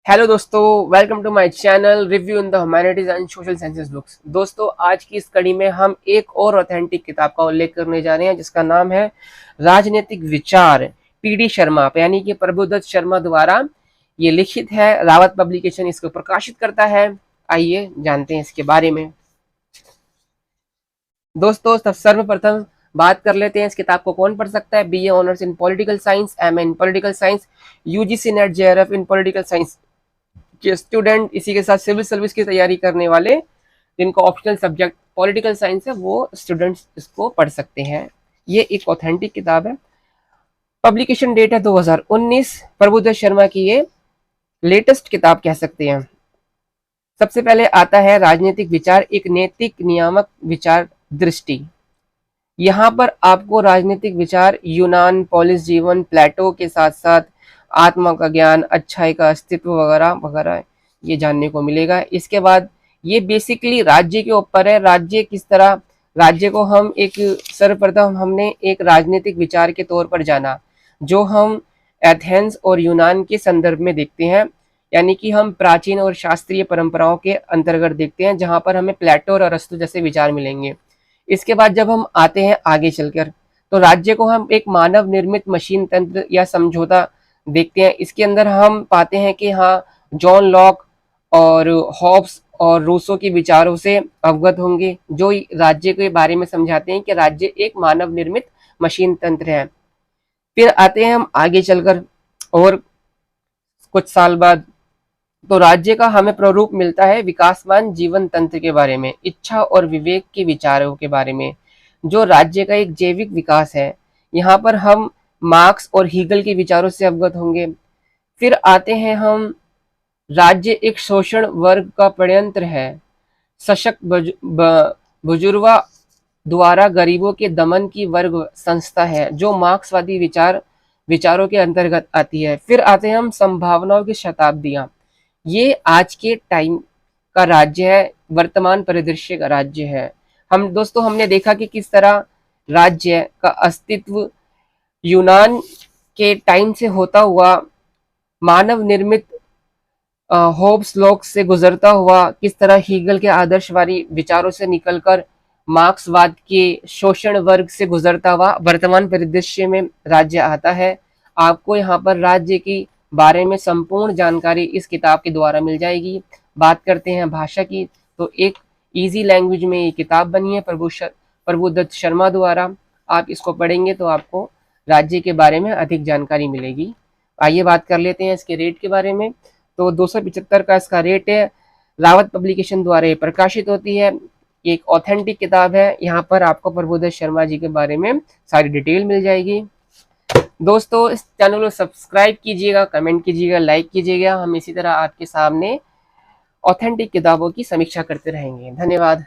Hello दोस्तों, welcome to my channel review in the humanities and social sciences books. दोस्तों, आज की इस कड़ी में हम एक और ऑथेंटिक किताब का उल्लेख करने जा रहे हैं जिसका नाम है राजनीतिक विचार, पीडी शर्मा यानी कि प्रभुदत्त शर्मा द्वारा ये लिखित है। रावत पब्लिकेशन इसको प्रकाशित करता है। आइए जानते हैं इसके बारे में। दोस्तों, सर्वप्रथम बात कर लेते हैं इस किताब को कौन पढ़ सकता है। BA honours in political science, MA in political science, UGC net JRF in political science के स्टूडेंट, इसी के साथ सिविल सर्विस की तैयारी करने वाले जिनको ऑप्शनल सब्जेक्ट पॉलिटिकल साइंस है वो स्टूडेंट्स इसको पढ़ सकते हैं। ये एक ऑथेंटिक किताब है। पब्लिकेशन डेट है 2019। प्रभुदत्त शर्मा की ये लेटेस्ट किताब कह सकते हैं। सबसे पहले आता है राजनीतिक विचार, एक नैतिक नियामक विचार दृष्टि। यहाँ पर आपको राजनीतिक विचार, यूनान, पोलिस जीवन, प्लेटो के साथ साथ आत्मा का ज्ञान, अच्छाई का अस्तित्व वगैरह वगैरह ये जानने को मिलेगा। इसके बाद ये बेसिकली राज्य के ऊपर है। राज्य किस तरह, राज्य को हम एक सर्वप्रथम हमने एक राजनीतिक विचार के तौर पर जाना जो हम एथेंस और यूनान के संदर्भ में देखते हैं, यानी कि हम प्राचीन और शास्त्रीय परंपराओं के अंतर्गत देखते हैं जहां पर हमें प्लेटो और अरस्तु जैसे विचार मिलेंगे। इसके बाद जब हम आते हैं आगे चलकर तो राज्य को हम एक मानव निर्मित मशीन तंत्र या समझौता देखते हैं। इसके अंदर हम पाते हैं कि हाँ, जॉन लॉक और हॉब्स और रूसो के विचारों से अवगत होंगे जो राज्य के बारे में समझाते हैं कि राज्य एक मानव निर्मित मशीन तंत्र है। फिर आते हैं हम आगे चलकर और कुछ साल बाद तो राज्य का हमें प्रारूप मिलता है विकासमान जीवन तंत्र के बारे में, इच्छा और विवेक के विचारों के बारे में, जो राज्य का एक जैविक विकास है। यहाँ पर हम मार्क्स और हीगल के विचारों से अवगत होंगे। फिर आते हैं हम, राज्य एक शोषण वर्ग का षड्यंत्र है, सशक्त बुजुर्गों द्वारा गरीबों के दमन की वर्ग संस्था है, जो मार्क्सवादी विचारों के अंतर्गत आती है। फिर आते हैं हम संभावनाओं की शताब्दियां। ये आज के टाइम का राज्य है, वर्तमान परिदृश्य का राज्य है। हमने देखा कि किस तरह राज्य का अस्तित्व यूनान के टाइम से होता हुआ मानव निर्मित होब्स लॉक से गुजरता हुआ किस तरह हीगल के आदर्शवादी विचारों से निकलकर मार्क्सवाद के शोषण वर्ग से गुजरता हुआ वर्तमान परिदृश्य में राज्य आता है। आपको यहाँ पर राज्य की बारे में संपूर्ण जानकारी इस किताब के द्वारा मिल जाएगी। बात करते हैं भाषा की तो एक इजी लैंग्वेज में ये किताब बनी है प्रभुदत्त शर्मा द्वारा। आप इसको पढ़ेंगे तो आपको राज्य के बारे में अधिक जानकारी मिलेगी। आइए बात कर लेते हैं इसके रेट के बारे में। तो 275 का इसका रेट है। रावत पब्लिकेशन द्वारा प्रकाशित होती है। एक ऑथेंटिक किताब है। यहाँ पर आपको प्रभुदत्त शर्मा जी के बारे में सारी डिटेल मिल जाएगी। दोस्तों, इस चैनल को सब्सक्राइब कीजिएगा, कमेंट कीजिएगा, लाइक कीजिएगा। हम इसी तरह आपके सामने ऑथेंटिक किताबों की समीक्षा करते रहेंगे। धन्यवाद।